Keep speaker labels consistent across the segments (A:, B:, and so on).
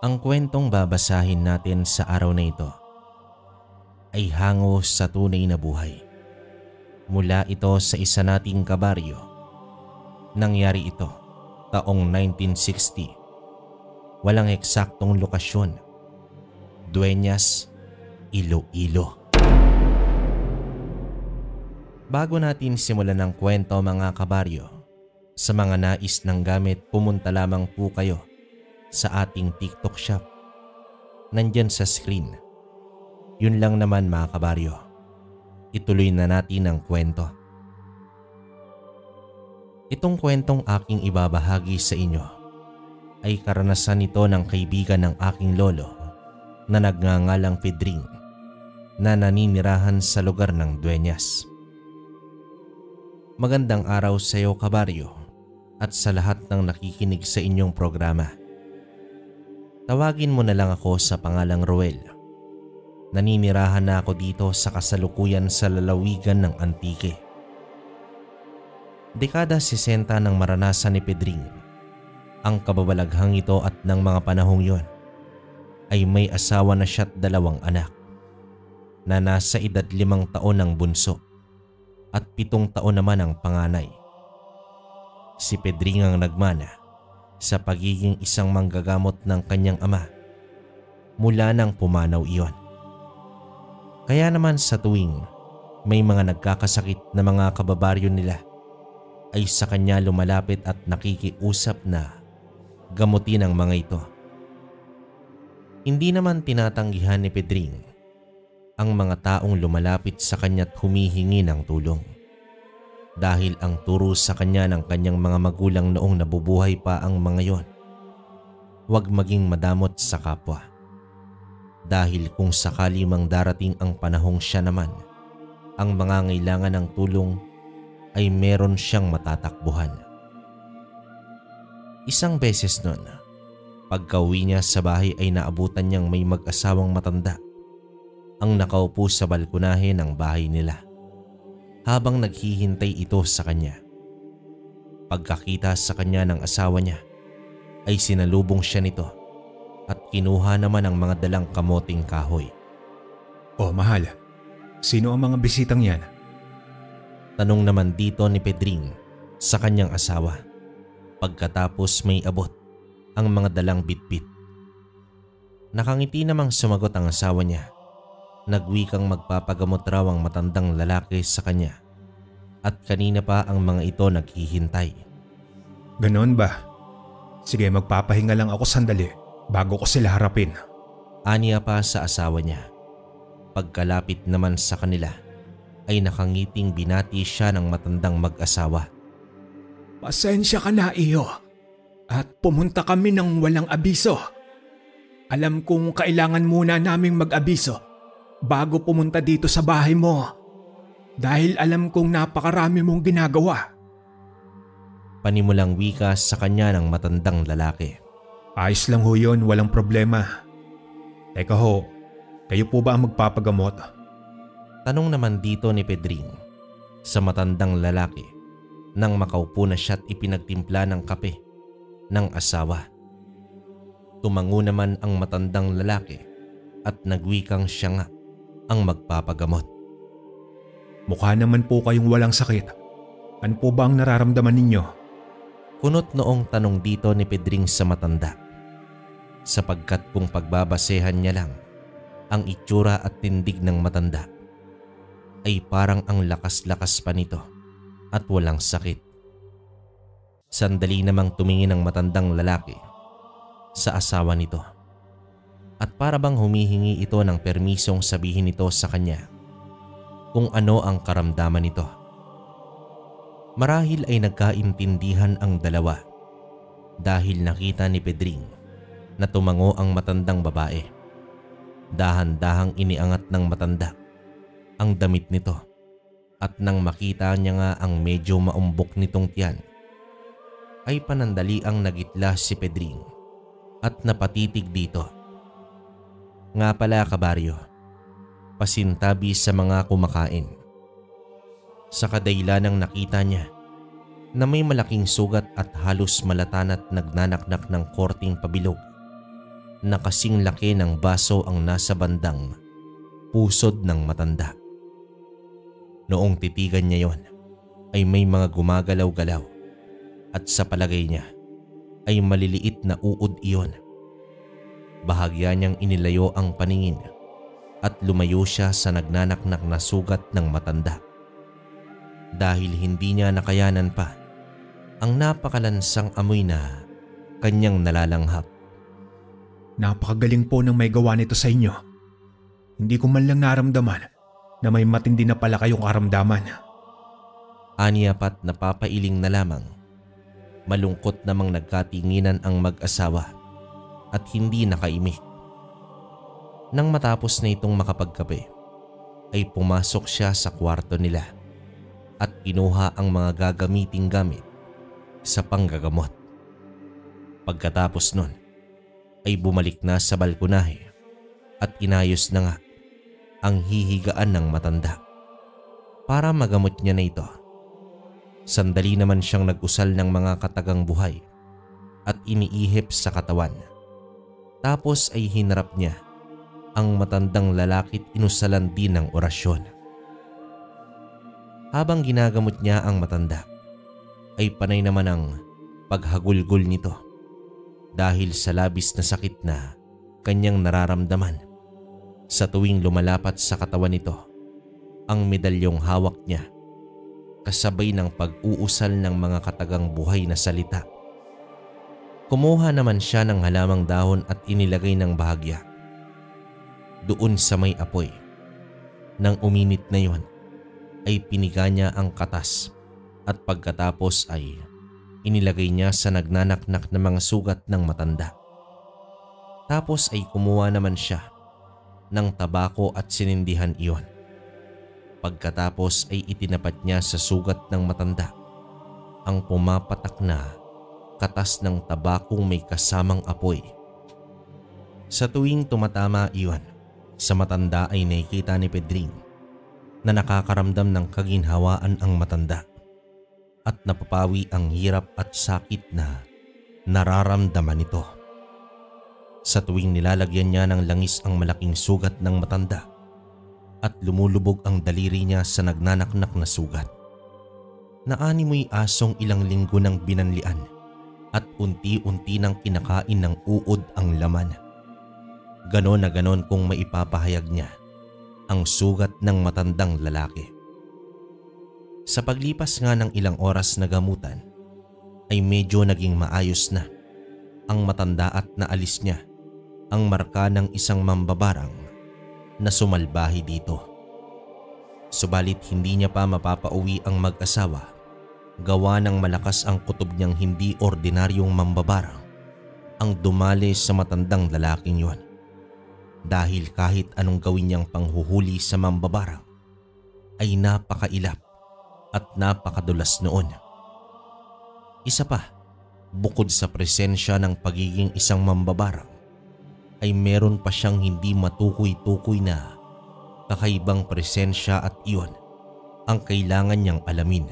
A: Ang kwentong babasahin natin sa araw na ito ay hango sa tunay na buhay. Mula ito sa isa nating kabaryo. Nangyari ito taong 1960. Walang eksaktong lokasyon. Dueñas, Iloilo. Bago natin simulan ang kwento mga kabaryo, sa mga nais ng gamit pumunta lamang po kayo sa ating TikTok shop. Nandyan sa screen. Yun lang naman mga kabaryo. Ituloy na natin ang kwento. Itong kwentong aking ibabahagi sa inyo ay karanasan nito ng kaibigan ng aking lolo na nagngangalang Pedring na naninirahan sa lugar ng Dueñas. Magandang araw sa iyo kabaryo at sa lahat ng nakikinig sa inyong programa. Tawagin mo na lang ako sa pangalang Roel. Naninirahan na ako dito sa kasalukuyan sa lalawigan ng Antique. Dekada 60 nang maranasan ni Pedring. Ang kababalaghang ito at ng mga panahong yon ay may asawa na siya't 2 anak na nasa edad 5 taon ang bunso at 7 taon naman ang panganay. Si Pedring ang nagmana sa pagiging isang manggagamot ng kanyang ama mula nang pumanaw iyon. Kaya naman sa tuwing may mga nagkakasakit na mga kababaryo nila ay sa kanya lumalapit at nakikiusap na gamutin ang mga ito. Hindi naman tinatanggihan ni Pedring ang mga taong lumalapit sa kanya't humihingi ng tulong. Dahil ang turo sa kanya ng kanyang mga magulang noong nabubuhay pa ang mga yon, huwag maging madamot sa kapwa. Dahil kung sakali mang darating ang panahong siya naman ang mangangailangan ng tulong ay meron siyang matatakbuhan. Isang beses nun, pagka-uwi niya sa bahay ay naabutan niyang may mag-asawang matanda ang nakaupo sa balkonahe ng bahay nila habang naghihintay ito sa kanya. Pagkakita sa kanya ng asawa niya ay sinalubong siya nito at kinuha naman ang mga dalang kamoting kahoy.
B: "Oh mahal, sino ang mga bisitang yan?"
A: Tanong naman dito ni Pedring sa kanyang asawa pagkatapos may abot ang mga dalang bitbit. Nakangiti namang sumagot ang asawa niya. Nagwikang magpapagamot raw ang matandang lalaki sa kanya at kanina pa ang mga ito naghihintay.
B: "Ganon ba? Sige, magpapahinga lang ako sandali bago ko sila harapin."
A: Aniya pa sa asawa niya. Pagkalapit naman sa kanila ay nakangiting binati siya ng matandang mag-asawa.
B: "Pasensya ka na iyo at pumunta kami ng walang abiso. Alam kong kailangan muna naming mag-abiso bago pumunta dito sa bahay mo dahil alam kong napakarami mong ginagawa."
A: Panimulang wika sa kanya ng matandang lalaki.
B: "Ayos lang ho yun, walang problema. Teka ho, kayo po ba ang magpapagamot?"
A: Tanong naman dito ni Pedring sa matandang lalaki nang makaupo na siya't ipinagtimpla ng kape ng asawa. Tumango naman ang matandang lalaki at nagwikang siya nga ang magpapagamot.
B: "Mukha naman po kayong walang sakit. Ano po ba ang nararamdaman ninyo?"
A: Kunot noong tanong dito ni Pedring sa matanda. Sapagkat kung pagbabasehan niya lang ang itsura at tindig ng matanda ay parang ang lakas-lakas pa nito at walang sakit. Sandali namang tumingin ang matandang lalaki sa asawa nito at para bang humihingi ito ng permisong sabihin ito sa kanya kung ano ang karamdaman nito. Marahil ay nagkaintindihan ang dalawa dahil nakita ni Pedring na tumango ang matandang babae. Dahan-dahang iniangat ng matanda ang damit nito at nang makita niya nga ang medyo maumbok nitong tiyan ay panandaliang nagitla si Pedring at napatitig dito. Nga pala kabaryo, pasintabi sa mga kumakain. Sa kadahilanang nakita niya na may malaking sugat at halos malatan at nagnanaknak ng korting pabilog na kasing laki ng baso ang nasa bandang pusod ng matanda. Noong titigan niya yon ay may mga gumagalaw-galaw at sa palagay niya ay maliliit na uod iyon. Bahagya niyang inilayo ang paningin at lumayo siya sa nagnanaknak na sugat ng matanda. Dahil hindi niya nakayanan pa ang napakalansang amoy na kanyang nalalanghap.
B: Napakagaling po ng may gawa nito sa inyo. Hindi ko man lang naramdaman na may matindi na pala kayong karamdaman.
A: Aniya pat napapailing na lamang. Malungkot namang nagkatinginan ang mag-asawa at hindi nakaimik. Nang matapos na itong makapagkape, ay pumasok siya sa kwarto nila at kinuha ang mga gagamiting gamit sa panggagamot. Pagkatapos nun, ay bumalik na sa balkonahe at inayos na nga ang hihigaan ng matanda para magamot niya na ito. Sandali naman siyang nag-usal ng mga katagang buhay at iniihip sa katawan. Tapos ay hinarap niya ang matandang lalaki't inusalan din ng orasyon. Habang ginagamot niya ang matanda, ay panay naman ang paghagulgol nito dahil sa labis na sakit na kanyang nararamdaman sa tuwing lumalapat sa katawan nito ang medalyong hawak niya, kasabay ng pag-uusal ng mga katagang buhay na salita. Kumuha naman siya ng halamang dahon at inilagay ng bahagya doon sa may apoy. Nang uminit na yon, ay piniga niya ang katas at pagkatapos ay inilagay niya sa nagnanaknak na mga sugat ng matanda. Tapos ay kumuha naman siya ng tabako at sinindihan iyon. Pagkatapos ay itinapat niya sa sugat ng matanda ang pumapatak na katas ng tabakong may kasamang apoy. Sa tuwing tumatama iyon sa matanda ay nakikita ni Pedring na nakakaramdam ng kaginhawaan ang matanda at napapawi ang hirap at sakit na nararamdaman nito. Sa tuwing nilalagyan niya ng langis ang malaking sugat ng matanda at lumulubog ang daliri niya sa nagnanaknak na sugat, naanimoy asong ilang linggo ng binanlian at unti-unti nang kinakain ng uod ang laman. Ganon na ganon kung maipapahayag niya ang sugat ng matandang lalaki. Sa paglipas nga ng ilang oras na gamutan, ay medyo naging maayos na ang matanda at naalis niya ang marka ng isang mambabarang na sumalbahi dito. Subalit hindi niya pa mapapauwi ang mag-asawa gawa ng malakas ang kutob niyang hindi ordinaryong mambabarang ang dumali sa matandang lalaking yon. Dahil kahit anong gawin niyang panghuhuli sa mambabarang ay napakailap at napakadulas noon. Isa pa, bukod sa presensya ng pagiging isang mambabarang, ay meron pa siyang hindi matukoy-tukoy na kakaibang presensya at iyon ang kailangan niyang alamin.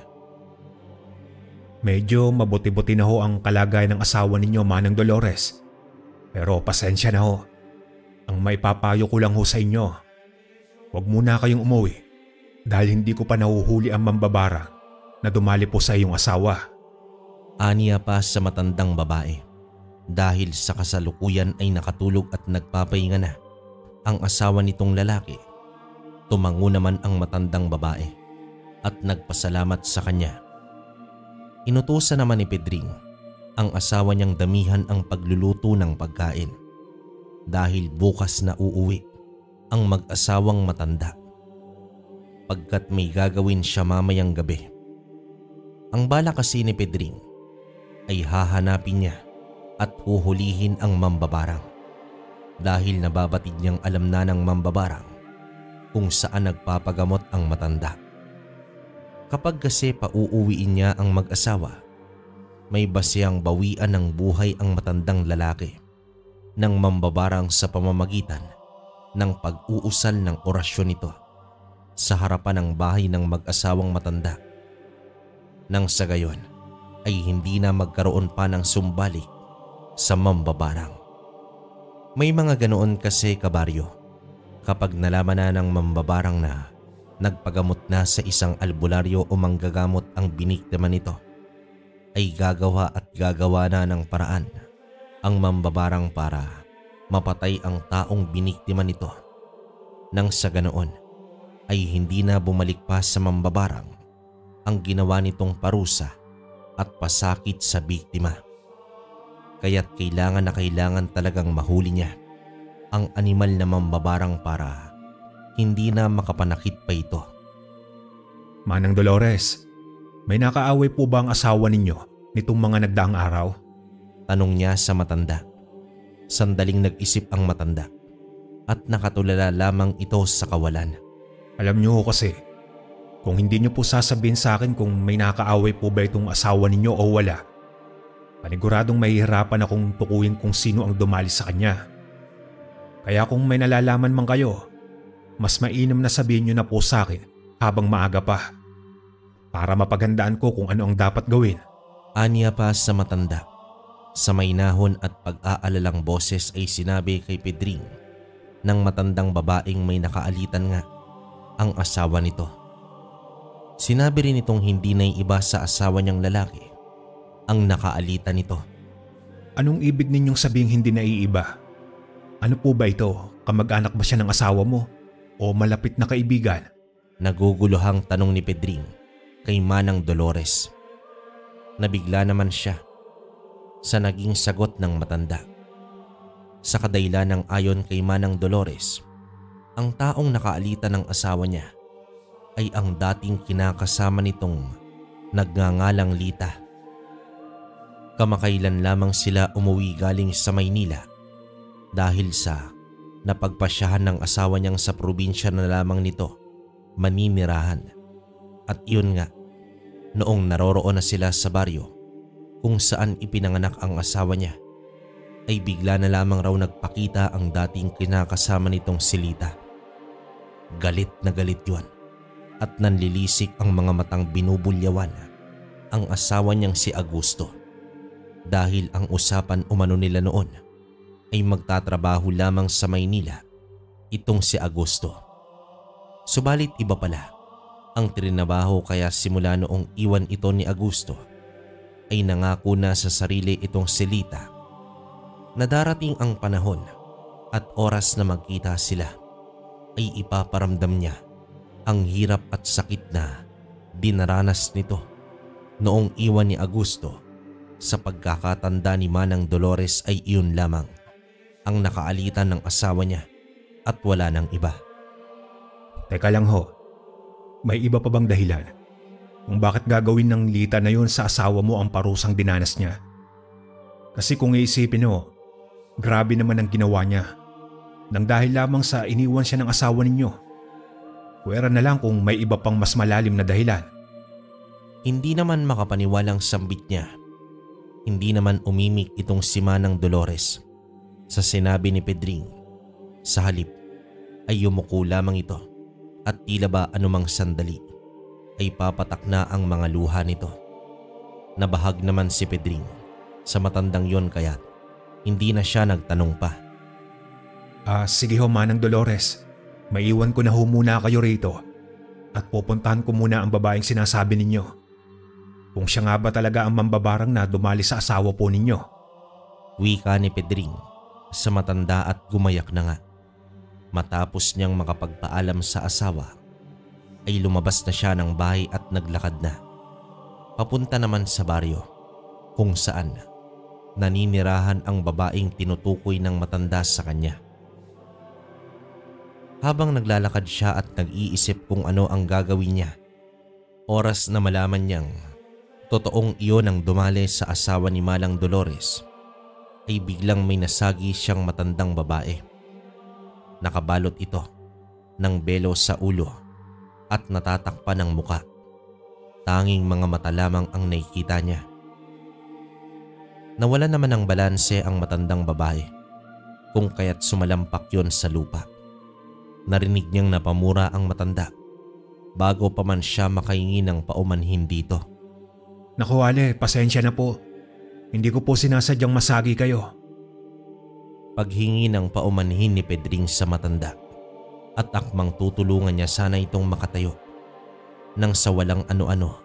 B: Medyo mabuti-buti na ho ang kalagayan ng asawa ninyo, Manang Dolores. Pero pasensya na ho. Ang maipapayo ko lang ho sa inyo, huwag muna kayong umuwi dahil hindi ko pa nahuhuli ang mambabarang na dumali po sa iyong asawa.
A: Aniya pa sa matandang babae. Dahil sa kasalukuyan ay nakatulog at nagpapahinga na ang asawa nitong lalaki, tumango naman ang matandang babae at nagpasalamat sa kanya. Inutusan naman ni Pedring ang asawa niyang damihan ang pagluluto ng pagkain dahil bukas na uuwi ang mag-asawang matanda pagkat may gagawin siya mamayang gabi. Ang bala kasi ni Pedring ay hahanapin niya at huhulihin ang mambabarang dahil nababatid niyang alam na ng mambabarang kung saan nagpapagamot ang matanda. Kapag kasi pauuwiin niya ang mag-asawa, may basehang bawian ng buhay ang matandang lalaki ng mambabarang sa pamamagitan ng pag-uusal ng orasyon nito sa harapan ng bahay ng mag-asawang matanda. Nang sa gayon ay hindi na magkaroon pa ng sumbalik sa mambabarang. May mga ganoon kasi kabaryo. Kapag nalaman na ng mambabarang na nagpagamot na sa isang albularyo o manggagamot ang biniktima nito, ay gagawa at gagawa na ng paraan ang mambabarang para mapatay ang taong biniktima nito. Nang sa ganoon ay hindi na bumalik pa sa mambabarang ang ginawa nitong parusa at pasakit sa biktima. Kaya't kailangan talagang mahuli niya ang animal na mambabarang para hindi na makapanakit pa ito.
B: Manang Dolores, may nakaaway po ba ang asawa ninyo nitong mga nagdaang araw?
A: Tanong niya sa matanda. Sandaling nag-isip ang matanda at nakatulala lamang ito sa kawalan.
B: Alam niyo kasi, kung hindi niyo po sasabihin sa akin kung may nakaaway po ba itong asawa ninyo o wala, paniguradong mahihirapan akong tukuyin kung sino ang dumali sa kanya. Kaya kung may nalalaman man kayo, mas mainam na sabihin niyo na po sa akin habang maaga pa para mapaghandaan ko kung ano ang dapat gawin.
A: Anya pa sa matanda. Sa mainahon at pag-aalalang boses ay sinabi kay Pedring ng matandang babaeng may nakaalitan nga ang asawa nito. Sinabi rin itong hindi naiiba sa asawa niyang lalaki ang nakaalitan nito.
B: Anong ibig ninyong sabing hindi naiiba? Ano po ba ito? Kamag-anak ba siya ng asawa mo? O malapit na kaibigan?
A: Naguguluhang tanong ni Pedring kay Manang Dolores. Nabigla naman siya sa naging sagot ng matanda. Sa kadahilanang ayon kay Manang Dolores, ang taong nakaalitan ng asawa niya ay ang dating kinakasama nitong nagngangalang Lita. Kamakailan lamang sila umuwi galing sa Maynila dahil sa napagpasyahan ng asawa niyang sa probinsya na lamang nito maninirahan. At iyon nga, noong naroroon na sila sa baryo kung saan ipinanganak ang asawa niya, ay bigla na lamang raw nagpakita ang dating kinakasama nitong si Lita. Galit na galit yun at nanlilisik ang mga matang binubulyawan ang asawa niyang si Augusto dahil ang usapan umano nila noon ay magtatrabaho lamang sa Maynila itong si Augusto. Subalit iba pala ang trinabaho kaya simula noong iwan ito ni Augusto ay nangako na sa sarili itong si Lita na darating ang panahon at oras na magkita sila ay ipaparamdam niya ang hirap at sakit na dinaranas nito noong iwan ni Augusto. Sa pagkakatanda ni Manang Dolores ay iyon lamang ang nakaalitan ng asawa niya at wala nang iba.
B: Teka lang ho, may iba pa bang dahilan kung bakit gagawin ng Lita na yun sa asawa mo ang parusang dinanas niya? Kasi kung iisipin mo, grabe naman ang ginawa niya nang dahil lamang sa iniwan siya ng asawa ninyo. Pwera na lang kung may iba pang mas malalim na dahilan.
A: Hindi naman makapaniwalang sambit niya. Hindi naman umimik itong si Manang Dolores sa sinabi ni Pedring. Sa halip ay yumuko lamang ito at tila ba anumang sandali ay papatak na ang mga luha nito. Nabahag naman si Pedring sa matandang yon kaya hindi na siya nagtanong pa.
B: Sige ho Manang Dolores, maiwan ko na ho muna kayo rito at pupuntahan ko muna ang babaeng sinasabi ninyo. Kung siya nga ba talaga ang mambabarang na dumali sa asawa po ninyo.
A: Wika ni Pedring sa matanda at gumayak na nga. Matapos niyang makapagpaalam sa asawa ay lumabas na siya ng bahay at naglakad na. Papunta naman sa baryo kung saan naninirahan ang babaeng tinutukoy ng matanda sa kanya. Habang naglalakad siya at nag-iisip kung ano ang gagawin niya, oras na malaman niyang totoong iyon ang dumali sa asawa ni Manang Dolores, ay biglang may nasagi siyang matandang babae. Nakabalot ito ng belo sa ulo at natatakpan ng muka. Tanging mga mata lamang ang nakikita niya. Nawala naman ng balanse ang matandang babae kung kaya't sumalampak yon sa lupa. Narinig niyang napamura ang matanda bago pa man siya makahingi ng paumanhin dito.
B: Naku Ale, pasensya na po. Hindi ko po sinasadyang masagi kayo.
A: Paghingi ng paumanhin ni Pedring sa matanda at akmang tutulungan niya sana itong makatayo. Nang sa walang ano-ano,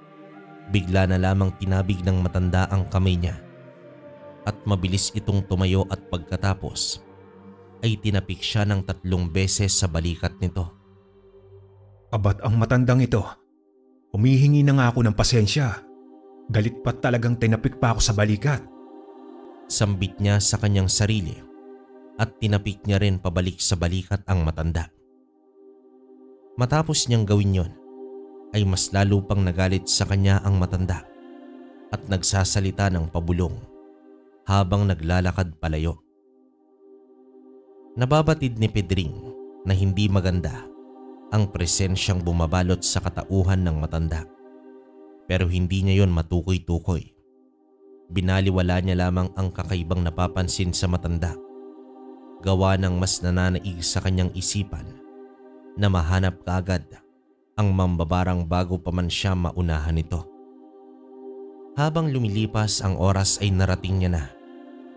A: bigla na lamang tinabig ng matanda ang kamay niya at mabilis itong tumayo at pagkatapos ay tinapik siya ng 3 beses sa balikat nito.
B: Abat ang matandang ito. Humihingi na nga ako ng pasensya. Galit pa talagang tinapik pa ako sa balikat.
A: Sambit niya sa kanyang sarili at tinapik niya rin pabalik sa balikat ang matanda. Matapos niyang gawin yon, ay mas lalo pang nagalit sa kanya ang matanda at nagsasalita ng pabulong habang naglalakad palayo. Nababatid ni Pedring na hindi maganda ang presensyang bumabalot sa katauhan ng matanda, pero hindi niya yon matukoy-tukoy. Binaliwala niya lamang ang kakaibang napapansin sa matanda, gawa ng mas nananaig sa kanyang isipan na mahanap kaagad ang mambabarang bago pa man siya maunahan nito. Habang lumilipas ang oras ay narating niya na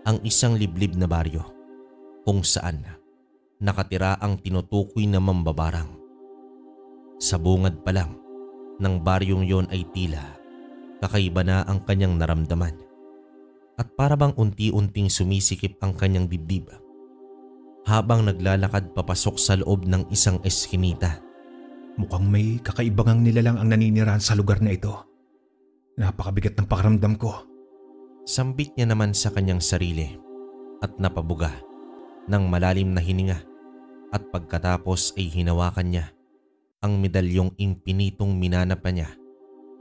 A: ang isang liblib na baryo kung saan nakatira ang tinutukoy na mambabarang. Sa bungad pa lang ng baryong yon ay tila kakaiba na ang kanyang naramdaman at para bang unti-unting sumisikip ang kanyang dibdib habang naglalakad papasok sa loob ng isang eskinita.
B: Mukhang may kakaibangang nilalang ang naninirahan sa lugar na ito. Napakabigat ng pakiramdam ko.
A: Sambit niya naman sa kanyang sarili at napabuga ng malalim na hininga at pagkatapos ay hinawakan niya ang medalyong impinitong minana pa niya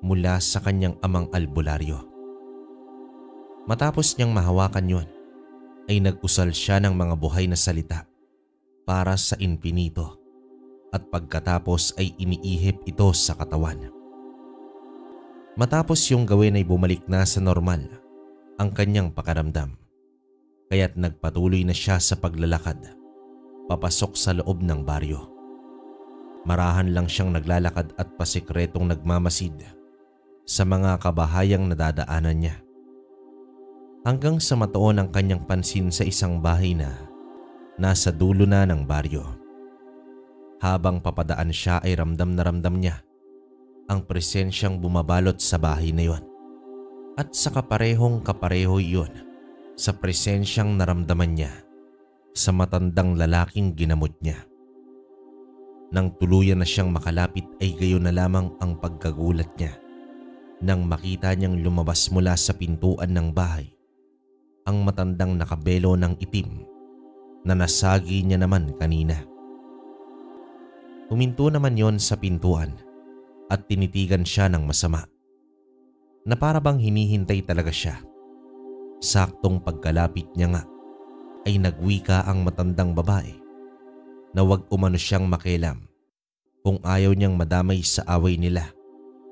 A: mula sa kanyang amang albularyo. Matapos niyang mahawakan yon, ay nag-usal siya ng mga buhay na salita para sa infinito at pagkatapos ay iniihip ito sa katawan. Matapos yung gawin ay bumalik na sa normal ang kanyang pakiramdam, kaya't nagpatuloy na siya sa paglalakad papasok sa loob ng baryo. Marahan lang siyang naglalakad at pasikretong nagmamasid sa mga kabahayang nadadaanan niya. Hanggang sa matuon ang kanyang pansin sa isang bahay na nasa dulo na ng baryo. Habang papadaan siya ay ramdam na ramdam niya ang presensyang bumabalot sa bahay na yon. At sa kaparehong kapareho iyon sa presensyang naramdaman niya sa matandang lalaking ginamot niya. Nang tuluyan na siyang makalapit ay gayon na lamang ang pagkagulat niya nang makita niyang lumabas mula sa pintuan ng bahay ang matandang nakabelo ng itim na nasagi niya naman kanina. Huminto naman yon sa pintuan at tinitigan siya ng masama na para bang hinihintay talaga siya. Saktong pagkalapit niya nga ay nagwika ang matandang babae na wag umano siyang makialam kung ayaw niyang madamay sa away nila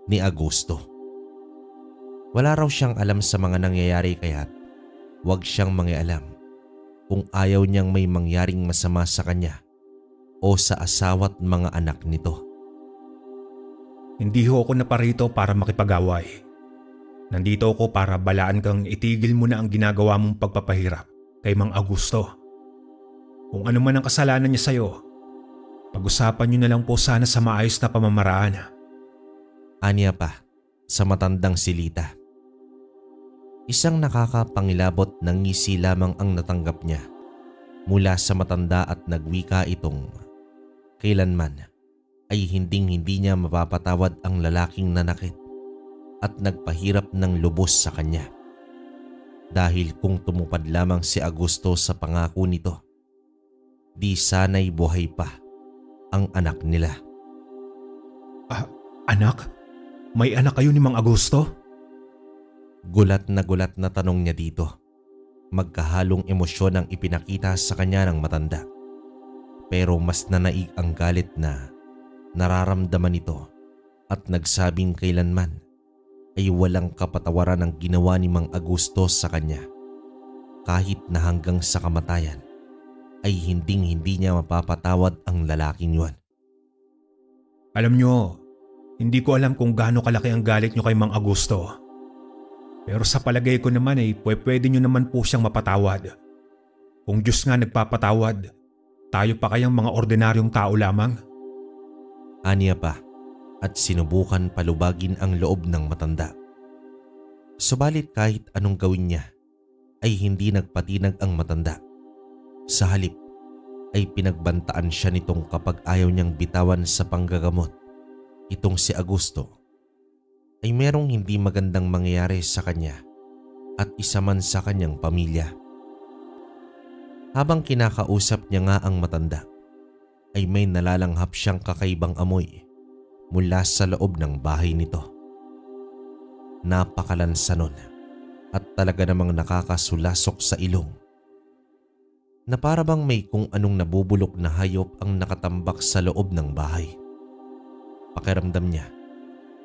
A: ni Augusto. Wala raw siyang alam sa mga nangyayari kaya't wag siyang mangialam kung ayaw niyang may mangyaring masama sa kanya o sa asawa't mga anak nito.
B: Hindi ho ako naparito para makipag-away. Nandito ako para balaan kang itigil mo na ang ginagawa mong pagpapahirap kay Mang Augusto. Kung ano man ang kasalanan niya sa'yo, pag-usapan niyo na lang po sana sa maayos na pamamaraan.
A: Anya pa sa matandang silita. Isang nakakapangilabot na ngisi lamang ang natanggap niya mula sa matanda at nagwika itong kailanman ay hinding-hindi niya mapapatawad ang lalaking nanakit at nagpahirap ng lubos sa kanya. Dahil kung tumupad lamang si Augusto sa pangako nito, di sana'y buhay pa ang anak nila.
B: Anak? May anak kayo ni Mang Augusto?
A: Gulat na tanong niya dito. Magkahalong emosyon ang ipinakita sa kanya ng matanda. Pero mas nanaig ang galit na nararamdaman nito at nagsabing kailanman ay walang kapatawaran ang ginawa ni Mang Augusto sa kanya. Kahit na hanggang sa kamatayan ay hinding-hindi niya mapapatawad ang lalaking yun.
B: Alam nyo, hindi ko alam kung gaano kalaki ang galit nyo kay Mang Augusto. Pero sa palagay ko naman ay pwede nyo naman po siyang mapatawad. Kung Diyos nga nagpapatawad, tayo pa kayang mga ordinaryong tao lamang?
A: Aniya pa at sinubukan palubagin ang loob ng matanda. Subalit kahit anong gawin niya ay hindi nagpatinag ang matanda. Sa halip ay pinagbantaan siya nitong kapag ayaw niyang bitawan sa panggagamot itong si Augusto ay merong hindi magandang mangyayari sa kanya at isa man sa kanyang pamilya. Habang kinakausap niya nga ang matanda ay may nalalanghap siyang kakaibang amoy mula sa loob ng bahay nito. Napakalansa nun at talaga namang nakakasulasok sa ilong na para bang may kung anong nabubulok na hayop ang nakatambak sa loob ng bahay. Pakiramdam niya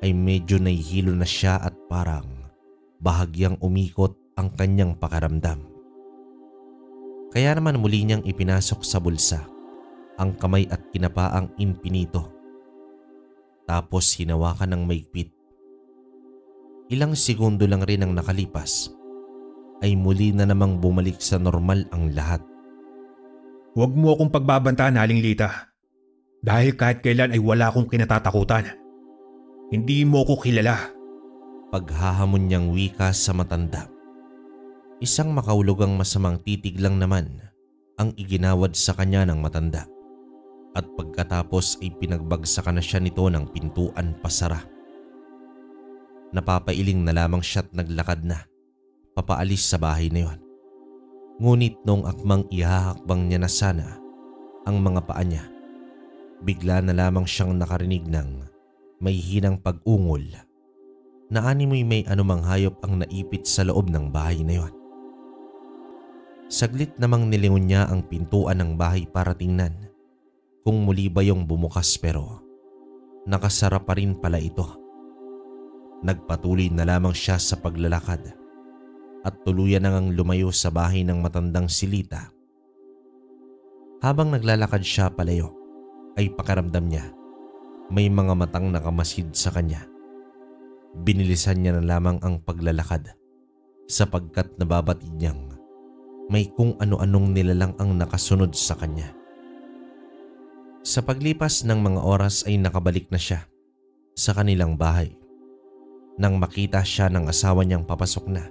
A: ay medyo nahihilo na siya at parang bahagyang umikot ang kanyang pakiramdam. Kaya naman muli niyang ipinasok sa bulsa ang kamay at kinapa ang infinito. Tapos hinawakan ng maigpit. Ilang segundo lang rin ang nakalipas ay muli na namang bumalik sa normal ang lahat.
B: Huwag mo akong pagbabantaan, Aling Lita. Dahil kahit kailan ay wala akong kinatatakutan. Hindi mo ko kilala.
A: Paghahamon niyang wika sa matanda. Isang makaulugang masamang titig lang naman ang iginawad sa kanya ng matanda. At pagkatapos ay pinagbagsakan na siya nito ng pintuan pasara. Napapailing na lamang siya at naglakad na papaalis sa bahay na yon. Ngunit nung akmang ihahakbang niya na sana ang mga paa niya, bigla na lamang siyang nakarinig ng may hinang pag-ungol na animoy may anumang hayop ang naipit sa loob ng bahay na yon. Saglit namang nilingon niya ang pintuan ng bahay para tingnan kung muli ba yung bumukas, pero nakasara pa rin pala ito. Nagpatuloy na lamang siya sa paglalakad at tuluyan nang lumayo sa bahay ng matandang si Lita. Habang naglalakad siya palayo ay pakiramdam niya may mga matang nakamasid sa kanya. Binilisan niya na lamang ang paglalakad sapagkat nababatid niyang may kung ano-anong nilalang ang nakasunod sa kanya. Sa paglipas ng mga oras ay nakabalik na siya sa kanilang bahay. Nang makita siya ng asawa niyang papasok na,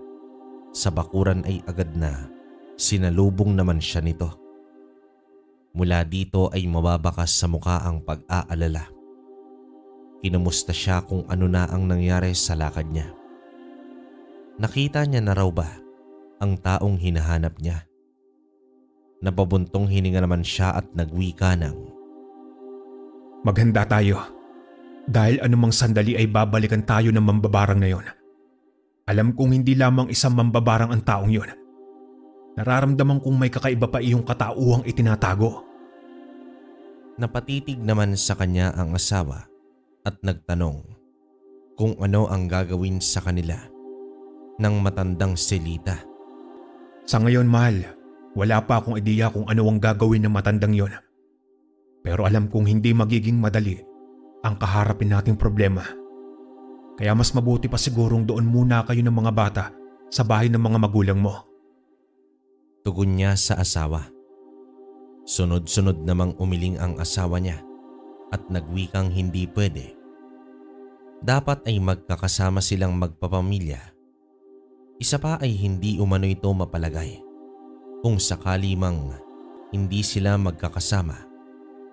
A: sa bakuran ay agad na sinalubong naman siya nito. Mula dito ay mababakas sa mukha ang pag-aalala. Kinumusta siya kung ano na ang nangyari sa lakad niya. Nakita niya na raw ba ang taong hinahanap niya? Napabuntong hininga naman siya at nagwika ng,
B: Maghanda tayo. Dahil anumang sandali ay babalikan tayo ng mambabarang na yon. Alam kong hindi lamang isang mambabarang ang taong yon. Nararamdaman kong may kakaiba pa iyong katauhang itinatago.
A: Napatitig naman sa kanya ang asawa at nagtanong kung ano ang gagawin sa kanila ng matandang si Lita.
B: Sa ngayon, mahal, wala pa akong ideya kung ano ang gagawin ng matandang yon. Pero alam kong hindi magiging madali ang kaharapin nating problema. Kaya mas mabuti pa sigurong doon muna kayo ng mga bata sa bahay ng mga magulang mo.
A: Tugon niya sa asawa. Sunod-sunod namang umiling ang asawa niya at nagwikang hindi pwede. Dapat ay magkakasama silang magpapamilya. Isa pa ay hindi umano ito mapalagay kung sakali mang hindi sila magkakasama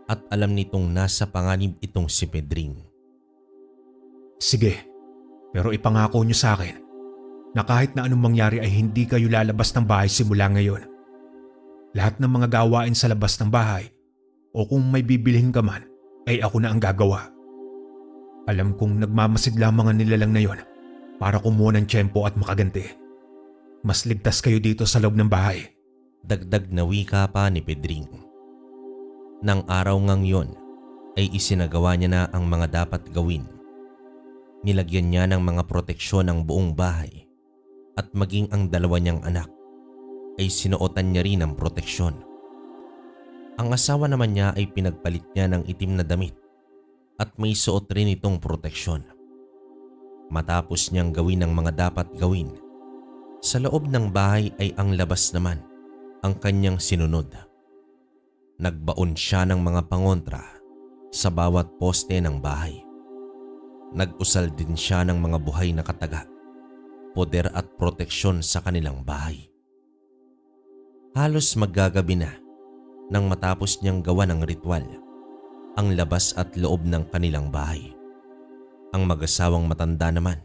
A: at alam nitong nasa panganib itong si Pedring.
B: Sige, pero ipangako niyo sa akin na kahit na anong mangyari ay hindi kayo lalabas ng bahay simula ngayon. Lahat ng mga gawain sa labas ng bahay o kung may bibilhin ka man ay ako na ang gagawa. Alam kong nagmamasid lamang ang nilalang na yon para kumuha ng tiyempo at makaganti. Mas ligtas kayo dito sa loob ng bahay.
A: Dagdag na wika pa ni Pedring. Nang araw ngang yon ay isinagawa niya na ang mga dapat gawin. Nilagyan niya ng mga proteksyon ang buong bahay at maging ang dalawa niyang anak ay sinuotan niya rin ng proteksyon. Ang asawa naman niya ay pinagpalit niya ng itim na damit at may suot rin itong proteksyon. Matapos niyang gawin ang mga dapat gawin, sa loob ng bahay ay ang labas naman ang kanyang sinunod. Nagbaon siya ng mga pangontra sa bawat poste ng bahay. Nag-usal din siya ng mga buhay na kataga, poder at proteksyon sa kanilang bahay. Halos maggagabi na nang matapos niyang gawa ng ritual ang labas at loob ng kanilang bahay. Ang mag-asawang matanda naman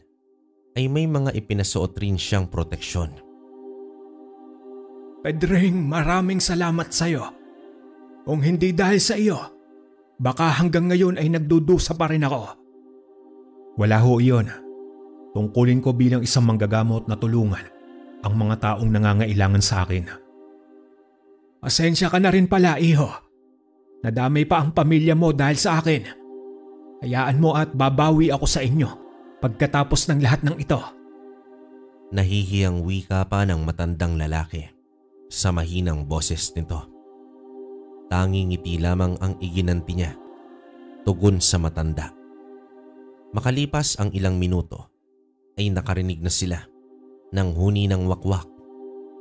A: ay may mga ipinasuot rin siyang proteksyon.
B: Pedring, maraming salamat sa iyo. Kung hindi dahil sa iyo, baka hanggang ngayon ay nagdudusa pa rin ako. Wala ho iyon. Tungkulin ko bilang isang manggagamot na tulungan ang mga taong nangangailangan sa akin. Pasensya ka na rin pala, iho. Nadamay pa ang pamilya mo dahil sa akin. Hayaan mo at babawi ako sa inyo pagkatapos ng lahat ng ito.
A: Nahihiyang wika pa ng matandang lalaki sa mahinang boses nito. Tanging ngiti lamang ang iginanti niya, tugon sa matanda. Makalipas ang ilang minuto ay nakarinig na sila ng huni ng wakwak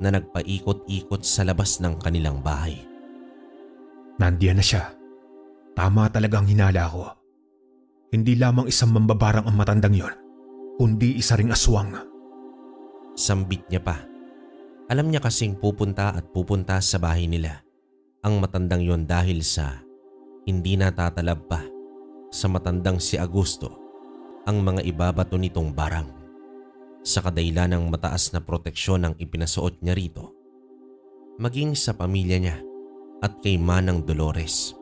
A: na nagpaikot-ikot sa labas ng kanilang bahay.
B: Nandiyan na siya. Tama talagang hinala ko. Hindi lamang isang mambabarang ang matandang yon, kundi isa ring aswang.
A: Sambit niya pa. Alam niya kasing pupunta at pupunta sa bahay nila ang matandang yon dahil sa hindi natatalab pa sa matandang si Augusto ang mga ibabato nitong barang. Sa kadahilan ng mataas na proteksyon ang ipinasuot niya rito, maging sa pamilya niya at kay Manang Dolores.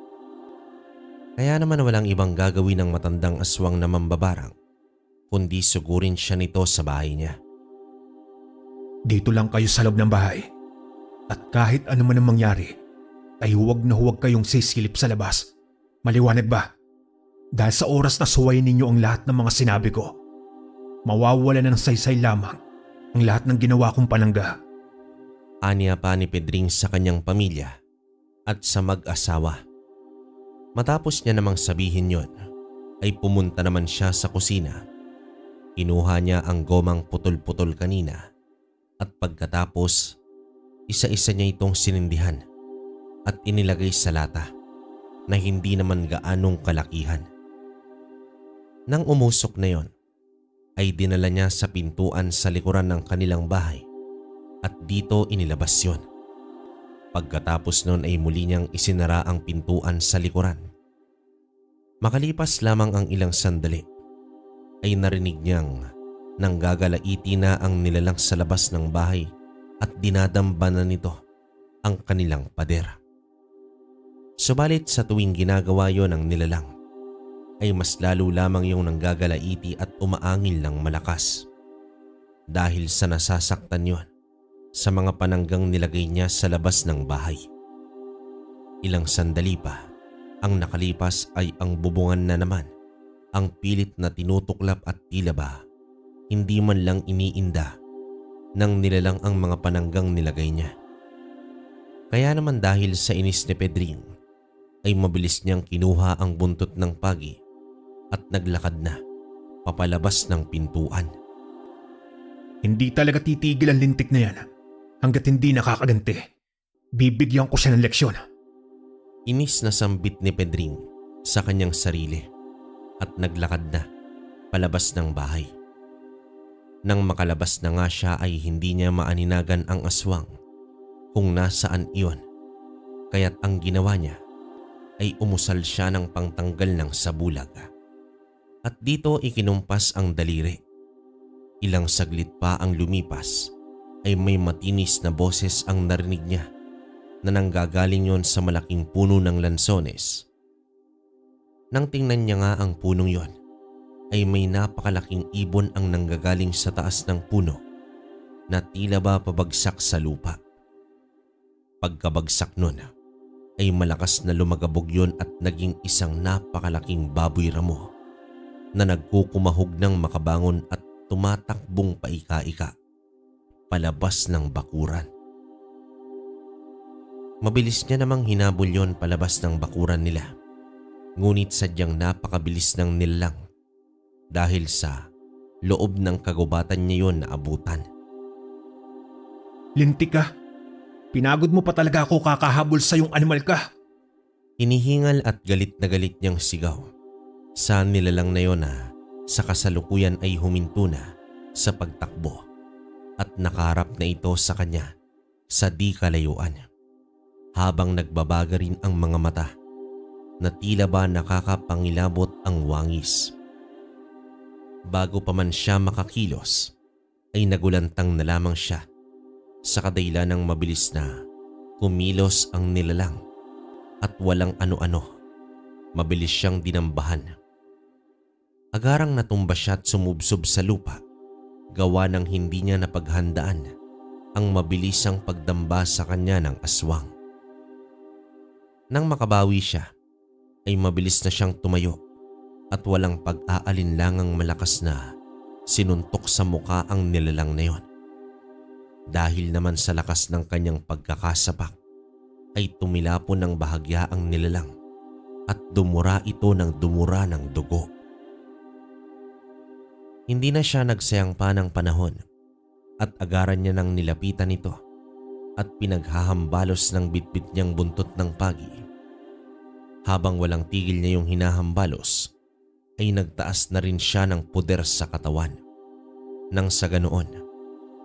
A: Kaya naman walang ibang gagawin ng matandang aswang na mambabarang kundi sugurin siya nito sa bahay niya.
B: Dito lang kayo sa loob ng bahay. At kahit ano man ang mangyari, ay huwag na huwag kayong sisilip sa labas. Maliwanag ba? Dahil sa oras na suwayin ninyo ang lahat ng mga sinabi ko, mawawala na ng saysay lamang ang lahat ng ginawa kong panangga.
A: Aniya pa ni Pedring sa kanyang pamilya at sa mag-asawa. Matapos niya namang sabihin yon, ay pumunta naman siya sa kusina. Kinuha niya ang gomang putol-putol kanina at pagkatapos, isa-isa niya itong sinindihan at inilagay sa lata na hindi naman gaanong kalakihan. Nang umusok na yon, ay dinala niya sa pintuan sa likuran ng kanilang bahay at dito inilabas yon. Pagkatapos nun ay muli niyang isinara ang pintuan sa likuran. Makalipas lamang ang ilang sandali, ay narinig niyang nanggagalaiti na ang nilalang sa labas ng bahay at dinadamba na nito ang kanilang pader. Subalit sa tuwing ginagawa yon ng nilalang, ay mas lalo lamang yung nanggagalaiti at umaangil ng malakas. Dahil sa nasasaktan yon sa mga pananggang nilagay niya sa labas ng bahay. Ilang sandali pa ang nakalipas ay ang bubungan na naman ang pilit na tinutuklap at tila ba hindi man lang iniinda nang nilalang ang mga pananggang nilagay niya. Kaya naman dahil sa inis ni Pedring ay mabilis niyang kinuha ang buntot ng pagi at naglakad na papalabas ng pintuan.
B: Hindi talaga titigil ang lintik na yan hanggat hindi nakakaganti. Bibigyan ko siya ng leksyon.
A: Inis na sambit ni Pedring sa kanyang sarili at naglakad na palabas ng bahay. Nang makalabas na nga siya ay hindi niya maaninagan ang aswang kung nasaan iyon, kaya't ang ginawa niya ay umusal siya ng pangtanggal ng sabulag. At dito ikinumpas ang daliri. Ilang saglit pa ang lumipas ay may matinis na boses ang narinig niya na nanggagaling yon sa malaking puno ng lansones. Nang tingnan niya nga ang punong yon, ay may napakalaking ibon ang nanggagaling sa taas ng puno na tila ba pabagsak sa lupa. Pagkabagsak nun, ay malakas na lumagabog yon at naging isang napakalaking baboy ramo na nagkukumahog ng makabangon at tumatakbong paika-ika palabas ng bakuran. Mabilis niya namang hinabol yon palabas ng bakuran nila, ngunit sadyang napakabilis ng nilalang dahil sa loob ng kagubatan niya yon na abutan.
B: Lintik ka. Pinagod mo pa talaga ako kakahabol sa yung animal ka.
A: Hinihingal at galit na galit niyang sigaw sa nilalang na yon na sa kasalukuyan ay huminto na sa pagtakbo at nakaharap na ito sa kanya sa di kalayuan. Habang nagbabaga rin ang mga mata na tila ba nakakapangilabot ang wangis. Bago pa man siya makakilos ay nagulantang na lamang siya sa kadahilanang mabilis na kumilos ang nilalang at walang ano-ano. Mabilis siyang dinambahan. Agarang natumba siya at sumubsob sa lupa gawa ng hindi niya napaghandaan ang mabilisang pagdamba sa kanya ng aswang. Nang makabawi siya ay mabilis na siyang tumayo at walang pag-aalinlangang malakas na sinuntok sa muka ang nilalang na yon. Dahil naman sa lakas ng kanyang pagkakasapak ay tumilapon ng bahagya ang nilalang at dumura ito ng dumura ng dugo. Hindi na siya nagsayang pa ng panahon at agaran niya nang nilapitan ito at pinaghahambalos ng bitbit niyang buntot ng pagi. Habang walang tigil niya yung hinahambalos ay nagtaas na rin siya ng puder sa katawan. Nang sa ganoon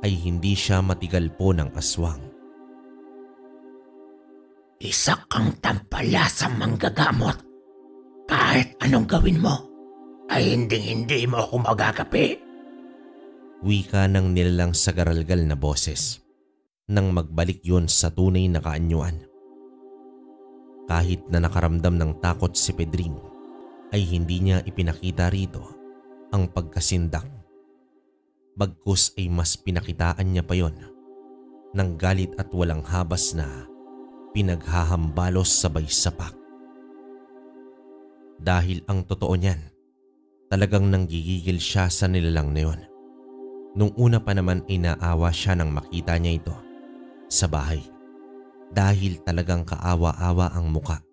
A: ay hindi siya matigal po ng aswang.
C: Isa kang tampalasang manggagamot. Kahit anong gawin mo ay hindi mo ako magagapi.
A: Wika ng nilalang sa garalgal na boses nang magbalik yun sa tunay na kaanyuan. Kahit na nakaramdam ng takot si Pedring ay hindi niya ipinakita rito ang pagkasindak. Bagkus ay mas pinakitaan niya pa yon ng galit at walang habas na pinaghahambalos sabay sapak. Dahil ang totoo niyan, talagang nanggigigil siya sa nilalang na yon. Nung una pa naman ay naawa siya nang makita niya ito sa bahay dahil talagang kaawa-awa ang muka.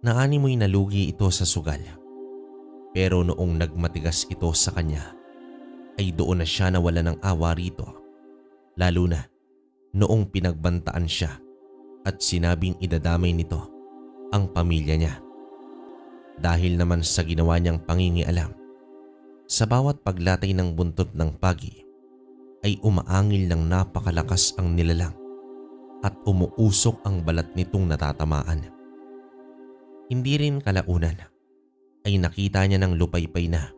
A: Naani mo'y nalugi ito sa sugal, pero noong nagmatigas ito sa kanya ay doon na siya nawala ng awa rito, lalo na noong pinagbantaan siya at sinabing idadamay nito ang pamilya niya. Dahil naman sa ginawa niyang pangingialam, sa bawat paglatay ng buntot ng pagi ay umaangil ng napakalakas ang nilalang at umuusok ang balat nitong natatamaan. Hindi rin kalaunan ay nakita niya ng lupaypay na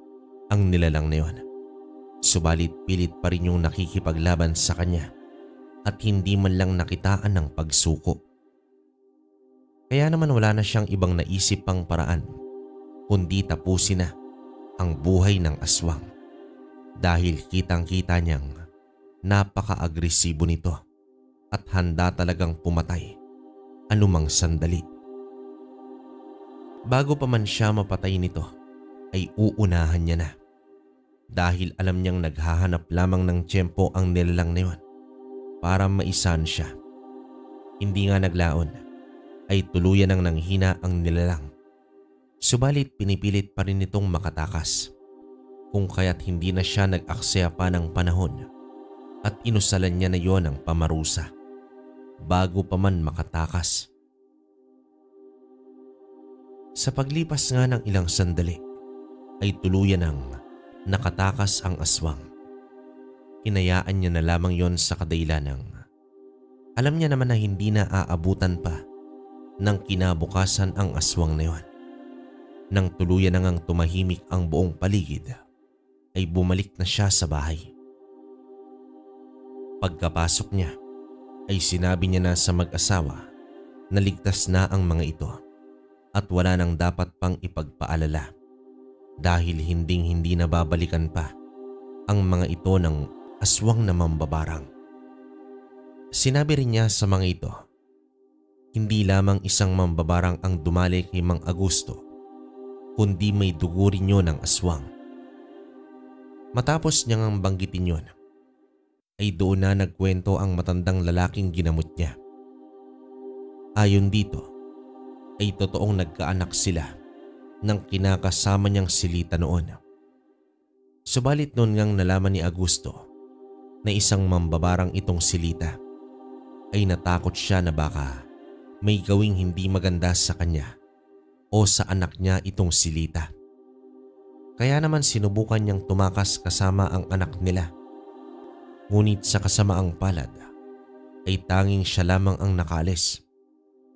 A: ang nilalang na yon. Subalit pilit pa rin yung nakikipaglaban sa kanya at hindi man lang nakitaan ng pagsuko. Kaya naman wala na siyang ibang naisip pang paraan kundi tapusin na ang buhay ng aswang dahil kitang-kita niyang napaka-agresibo nito at handa talagang pumatay anumang sandali. Bago pa man siya mapatay nito ay uunahan niya na dahil alam niyang naghahanap lamang ng tiyempo ang nilalang na yon para maisan siya. Hindi nga naglaon ay tuluyan ng nanghina ang nilalang. Subalit pinipilit pa rin nitong makatakas kung kaya't hindi na siya nag-aksaya pa ng panahon at inusalan niya na yon ang pamarusa bago pa man makatakas. Sa paglipas nga ng ilang sandali ay tuluyan ng nakatakas ang aswang. Hinayaan niya na lamang yon sa kadahilan ng alam niya naman na hindi na aabutan pa ng kinabukasan ang aswang na yon. Nang tuluyan na ngang tumahimik ang buong paligid ay bumalik na siya sa bahay. Pagkapasok niya ay sinabi niya na sa mag-asawa na ligtas na ang mga ito at wala nang dapat pang ipagpaalala dahil hinding-hindi na babalikan pa ang mga ito ng aswang na mambabarang. Sinabi rin niya sa mga ito, hindi lamang isang mambabarang ang dumali kay Mang Augusto, kundi may dugo rin yun ng aswang. Matapos niyang banggitin yun, ay doon na nagkwento ang matandang lalaking ginamot niya. Ayon dito, ay totoong nagkaanak sila ng kinakasama niyang silita noon. Subalit noon ngang nalaman ni Augusto na isang mambabarang itong silita ay natakot siya na baka may gawing hindi maganda sa kanya o sa anak niya itong si Lita. Kaya naman sinubukan niyang tumakas kasama ang anak nila. Ngunit sa kasamaang palad ay tanging siya lamang ang nakalis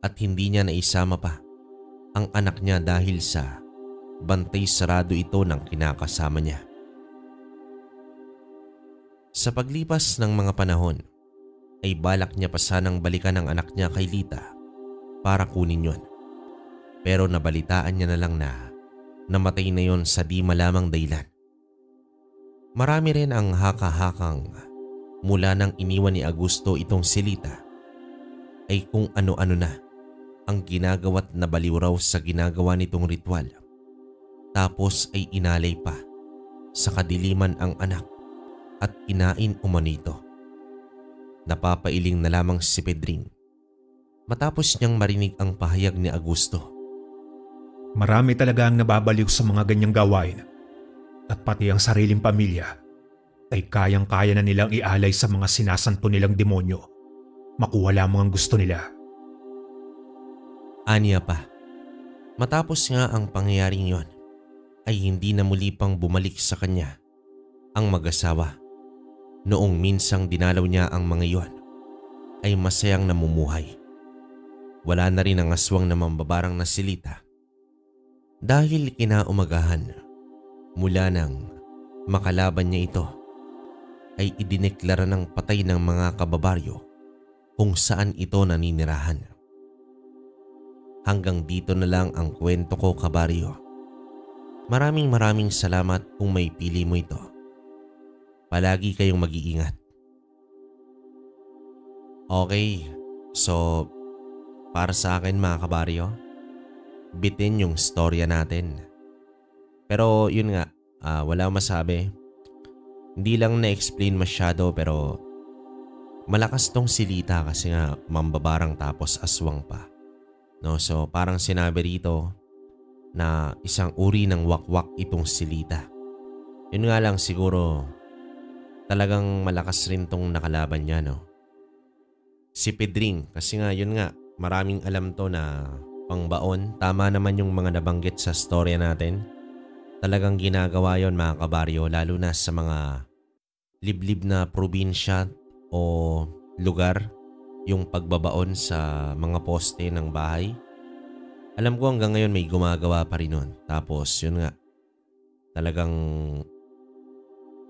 A: at hindi niya naisama pa ang anak niya dahil sa bantay sarado ito ng kinakasama niya. Sa paglipas ng mga panahon ay balak niya pa sanang balikan ang anak niya kay Lita para kunin yon. Pero nabalitaan niya na lang na namatay na yon sa di malamang dahilan. Marami rin ang haka-hakang mula nang iniwan ni Augusto itong si Lita ay kung ano-ano na ang ginagawa't nabaliw raw sa ginagawa nitong ritual. Tapos ay inalay pa sa kadiliman ang anak at kinain umano ito. Napapailing na lamang si Pedring matapos niyang marinig ang pahayag ni Augusto.
B: Marami talaga ang nababaliw sa mga ganyang gawain at pati ang sariling pamilya ay kayang-kaya na nilang ialay sa mga sinasanto nilang demonyo. Makuha lamang ang gusto nila.
A: Aniya pa, matapos nga ang pangyayaring yon ay hindi na muli pang bumalik sa kanya ang mag-asawa. Noong minsang dinalaw niya ang mga iyon ay masayang namumuhay. Wala na rin ang aswang na mambabarang na si Lita. Dahil kinaumagahan mula nang makalaban niya ito ay idineklara ng patay ng mga kababaryo kung saan ito naninirahan. Hanggang dito na lang ang kwento ko, kabaryo. Maraming salamat kung may pili mo ito. Palagi kayong mag-iingat. Okay, so para sa akin mga kabaryo, bitin yung storya natin. Pero yun nga, wala masabi. Hindi lang na-explain masyado pero malakas tong si Lita kasi nga mambabarang tapos aswang pa. No, so parang sinabi rito na isang uri ng wakwak itong si Lita. Yun nga lang siguro talagang malakas rin tong nakalaban niya, no? Si Pedring, kasi nga yun nga, maraming alam to na pangbaon. Tama naman yung mga nabanggit sa storya natin. Talagang ginagawa yon mga kabaryo, lalo na sa mga liblib na probinsya o lugar, yung pagbabaon sa mga poste ng bahay. Alam ko hanggang ngayon may gumagawa pa rin nun. Tapos yun nga, talagang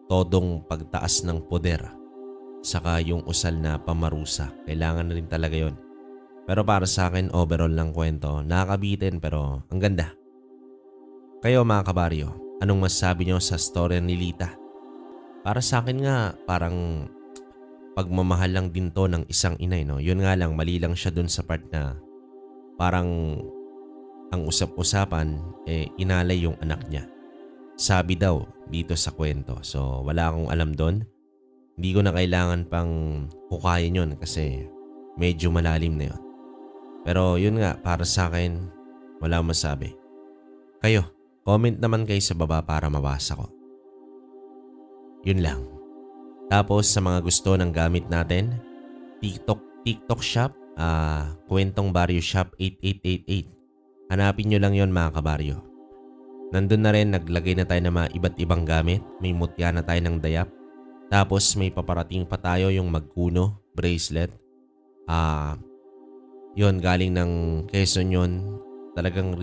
A: todong pagtaas ng poder saka yung usal na pamarusa. Kailangan na rin talaga yon. Pero para sa akin, overall lang kwento. Nakakabitin pero ang ganda. Kayo mga kabaryo, anong masasabi nyo sa story ni Lita? Para sa akin nga, parang pagmamahal lang din to ng isang inay, no? Yun nga lang, mali lang siya dun sa part na parang ang usap-usapan, inalay yung anak niya. Sabi daw dito sa kwento. So wala akong alam doon. Hindi ko na kailangan pang hukayin yun kasi medyo malalim na yun. Pero yun nga, para sa akin, wala akong masabi. Kayo, comment naman kayo sa baba para mabasa ko. Yun lang. Tapos sa mga gusto ng gamit natin, TikTok shop, Kwentong Baryo Shop 8888. Hanapin nyo lang yon mga kabaryo. Nandun na rin, naglagay na tayo ng mga iba't ibang gamit. May mutya na tayo ng dayap. Tapos may paparating pa tayo yung magkuno, bracelet. Yon galing ng Quezon yun. Talagang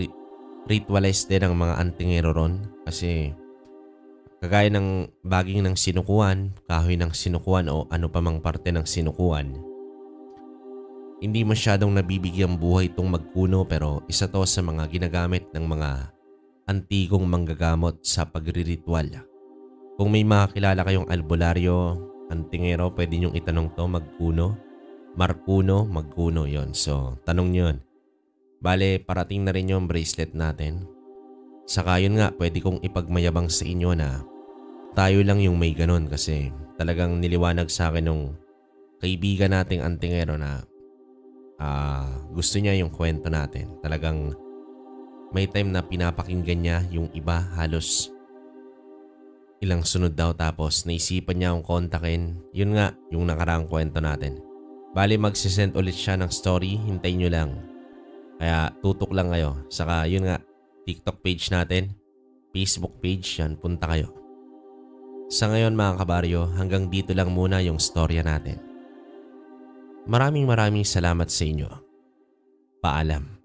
A: ritualized din ang mga antingero ron. Kasi kagaya ng baging ng sinukuan, kahoy ng sinukuan o ano pa mang parte ng sinukuan, hindi masyadong nabibigyang buhay itong magkuno pero isa to sa mga ginagamit ng mga antigong manggagamot sa pagriritual. Kung may makakilala kayong albularyo, antingero, pwede nyong itanong to, magkuno, markuno, magkuno, yon. So, tanong nyo yun. Bale, parating na rin yung bracelet natin. Saka yun nga, pwede kong ipagmayabang sa inyo na tayo lang yung may ganon kasi talagang niliwanag sa akin nung kaibigan nating antingero na gusto niya yung kwento natin. Talagang may time na pinapakinggan niya yung iba, halos ilang sunod daw, tapos naisipan niya akong kontakin. Yun nga, yung nakaraang kwento natin. Bali magsisend ulit siya ng story, hintayin nyo lang. Kaya tutok lang kayo. Saka yun nga, TikTok page natin, Facebook page, yan, punta kayo. Sa ngayon mga kabaryo, hanggang dito lang muna yung storya natin. Maraming salamat sa inyo. Paalam.